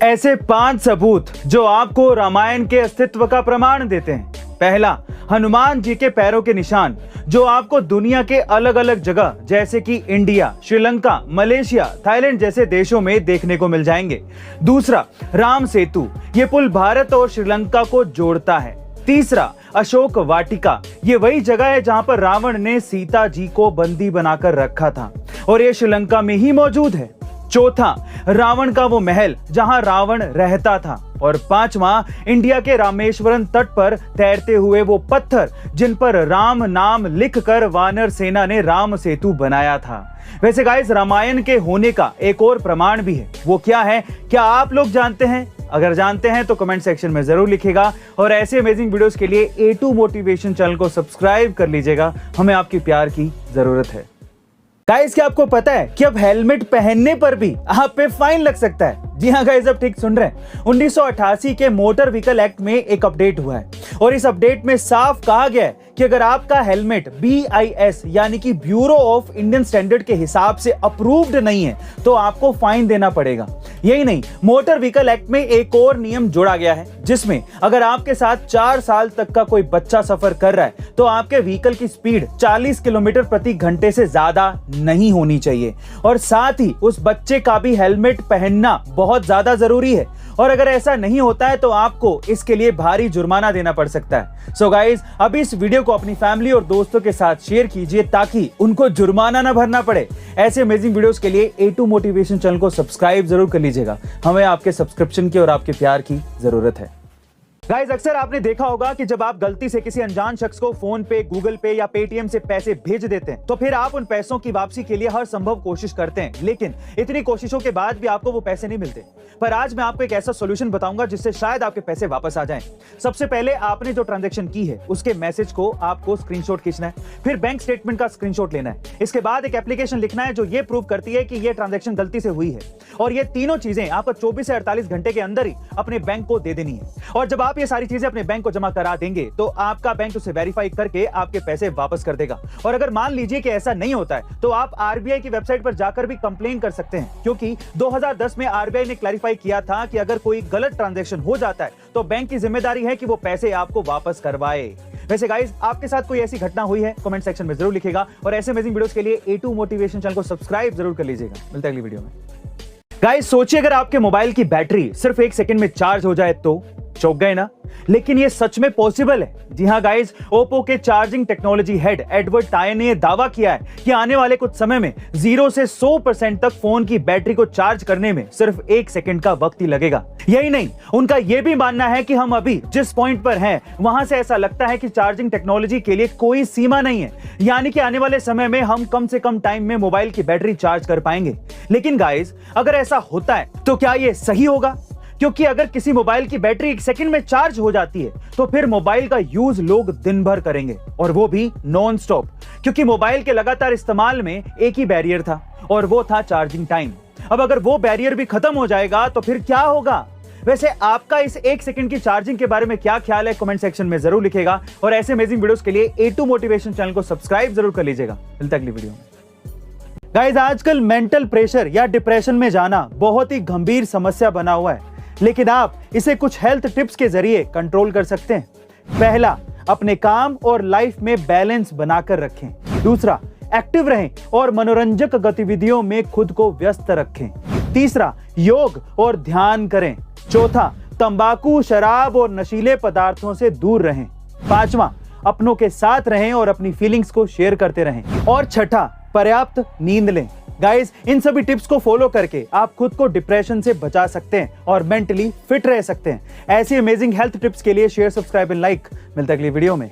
ऐसे 5 सबूत जो आपको रामायण के अस्तित्व का प्रमाण देते हैं। पहला, हनुमान जी के पैरों के निशान जो आपको दुनिया के अलग अलग जगह जैसे कि इंडिया, श्रीलंका, मलेशिया, थाईलैंड जैसे देशों में देखने को मिल जाएंगे। दूसरा, राम सेतु, ये पुल भारत और श्रीलंका को जोड़ता है। तीसरा, अशोक वाटिका, ये वही जगह है जहां पर रावण ने सीता जी को बंदी बनाकर रखा था और ये श्रीलंका में ही मौजूद है। चौथा, रावण का वो महल जहां रावण रहता था। और पांचवा, इंडिया के रामेश्वरम तट पर तैरते हुए वो पत्थर जिन पर राम नाम लिखकर वानर सेना ने राम सेतु बनाया था। वैसे गाइस, रामायण के होने का एक और प्रमाण भी है। वो क्या है, क्या आप लोग जानते हैं? अगर जानते हैं तो कमेंट सेक्शन में जरूर लिखिएगा और ऐसे अमेजिंग वीडियोस के लिए A2 मोटिवेशन चैनल को सब्सक्राइब कर लीजिएगा। हमें आपकी प्यार की जरूरत है। गाइस, क्या आपको पता है कि अब हेलमेट पहनने पर भी आप पे फाइन लग सकता है? जी हाँ गाइस, अब ठीक सुन रहे हैं। 1988 के मोटर व्हीकल एक्ट में एक अपडेट हुआ है और इस अपडेट में साफ कहा गया है कि अगर आपका हेलमेट BIS यानी कि ब्यूरो ऑफ इंडियन स्टैंडर्ड के हिसाब से अप्रूव्ड नहीं है तो आपको फाइन देना पड़ेगा। यही नहीं, मोटर व्हीकल एक्ट में एक और नियम जोड़ा गया है जिसमें अगर आपके साथ 4 साल तक का कोई बच्चा सफर कर रहा है तो आपके व्हीकल की स्पीड 40 किलोमीटर प्रति घंटे से ज्यादा नहीं होनी चाहिए और साथ ही उस बच्चे का भी हेलमेट पहनना बहुत ज्यादा जरूरी है। और अगर ऐसा नहीं होता है तो आपको इसके लिए भारी जुर्माना देना पड़ सकता है। सो गाइस, अभी इस वीडियो को अपनी फैमिली और दोस्तों के साथ शेयर कीजिए ताकि उनको जुर्माना ना भरना पड़े। ऐसे अमेजिंग वीडियोस के लिए A2 मोटिवेशन चैनल को सब्सक्राइब जरूर कर लीजिएगा। हमें आपके सब्सक्रिप्शन की और आपके प्यार की जरूरत है। गाइस, अक्सर आपने देखा होगा कि जब आप गलती से किसी अनजान शख्स को फोन पे, गूगल पे या पेटीएम से पैसे भेज देते हैं तो फिर आप उन पैसों की वापसी के लिए हर संभव कोशिश करते हैं, लेकिन इतनी कोशिशों के बाद भी आपको वो पैसे नहीं मिलते। पर आज मैं आपको एक ऐसा सॉल्यूशन बताऊंगा जिससे शायद आपके पैसे वापस आ जाएं। सबसे पहले आपने जो ट्रांजैक्शन की है उसके मैसेज को आपको स्क्रीनशॉट खींचना है, फिर बैंक स्टेटमेंट का स्क्रीनशॉट लेना है। इसके बाद एक एप्लीकेशन लिखना है जो ये प्रूव करती है कि ये ट्रांजैक्शन गलती से हुई है और ये तीनों चीजें आपको 24 से 48 घंटे के अंदर ही अपने बैंक को दे देनी है। और जब आप ये सारी चीजें अपने बैंक को जमा करा देंगे तो आपका बैंक उसे वेरीफाई करके आपके पैसे वापस कर देगा। और अगर मान लीजिए कि ऐसा नहीं होता है तो आप RBI की वेबसाइट पर जाकर भी कंप्लेन कर सकते हैं, क्योंकि 2010 में RBI ने क्लैरिफाई किया था कि अगर कोई गलत ट्रांजैक्शन हो जाता है तो बैंक की जिम्मेदारी है कि वो पैसे आपको वापस करवाए। वैसे गाइस, आपके साथ कोई ऐसी घटना हुई है? कमेंट सेक्शन में जरूर लिखिएगा और ऐसे अमेजिंग वीडियोस के लिए A2 मोटिवेशन चैनल को सब्सक्राइब जरूर कर लीजिएगा। मिलते हैं अगली वीडियो में। गाइस, सोचिए अगर आपके मोबाइल की बैटरी सिर्फ 1 सेकंड में चार्ज हो जाए तो चौंक गए ना? लेकिन ये सच में पॉसिबल है। जी हाँ गाइस, ओप्पो के charging technology head Edward tie ने दावा किया है कि आने वाले कुछ समय में 0 से 100% तक फोन की बैटरी को चार्ज करने में सिर्फ 1 सेकंड का वक्त ही लगेगा। यही नहीं, उनका यह भी मानना है कि हम अभी जिस पॉइंट पर हैं वहां से ऐसा लगता है कि चार्जिंग टेक्नोलॉजी के लिए कोई सीमा नहीं है, यानी कि आने वाले समय में हम कम से कम टाइम में मोबाइल की बैटरी चार्ज कर पाएंगे। लेकिन गाइस, अगर ऐसा होता है तो क्या यह सही होगा? क्योंकि अगर किसी मोबाइल की बैटरी 1 सेकंड में चार्ज हो जाती है तो फिर मोबाइल का यूज लोग दिन भर करेंगे और वो भी नॉन स्टॉप, क्योंकि मोबाइल के लगातार इस्तेमाल में एक ही बैरियर था और वो था चार्जिंग टाइम। अब अगर वो बैरियर भी खत्म हो जाएगा तो फिर क्या होगा? वैसे आपका इस 1 सेकंड की चार्जिंग के बारे में क्या ख्याल है? कमेंट सेक्शन में जरूर लिखिएगा और ऐसे अमेजिंग वीडियोस के लिए A2 मोटिवेशन चैनल को सब्सक्राइब जरूर कर लीजिएगा। मिलते हैं अगली वीडियो में। गाइस, आजकल मेंटल प्रेशर या डिप्रेशन में जाना बहुत ही गंभीर समस्या बना हुआ है, लेकिन आप इसे कुछ हेल्थ टिप्स के जरिए कंट्रोल कर सकते हैं। पहला, अपने काम और लाइफ में बैलेंस बनाकर रखें। दूसरा, एक्टिव रहें और मनोरंजक गतिविधियों में खुद को व्यस्त रखें। तीसरा, योग और ध्यान करें। चौथा, तंबाकू, शराब और नशीले पदार्थों से दूर रहें। पांचवा, अपनों के साथ रहें और अपनी फीलिंग्स को शेयर करते रहें। और छठा, पर्याप्त नींद लें। गाइस, इन सभी टिप्स को फॉलो करके आप खुद को डिप्रेशन से बचा सकते हैं और मेंटली फिट रह सकते हैं। ऐसी अमेजिंग हेल्थ टिप्स के लिए शेयर, सब्सक्राइब एंड लाइक। मिलते हैं अगली वीडियो में।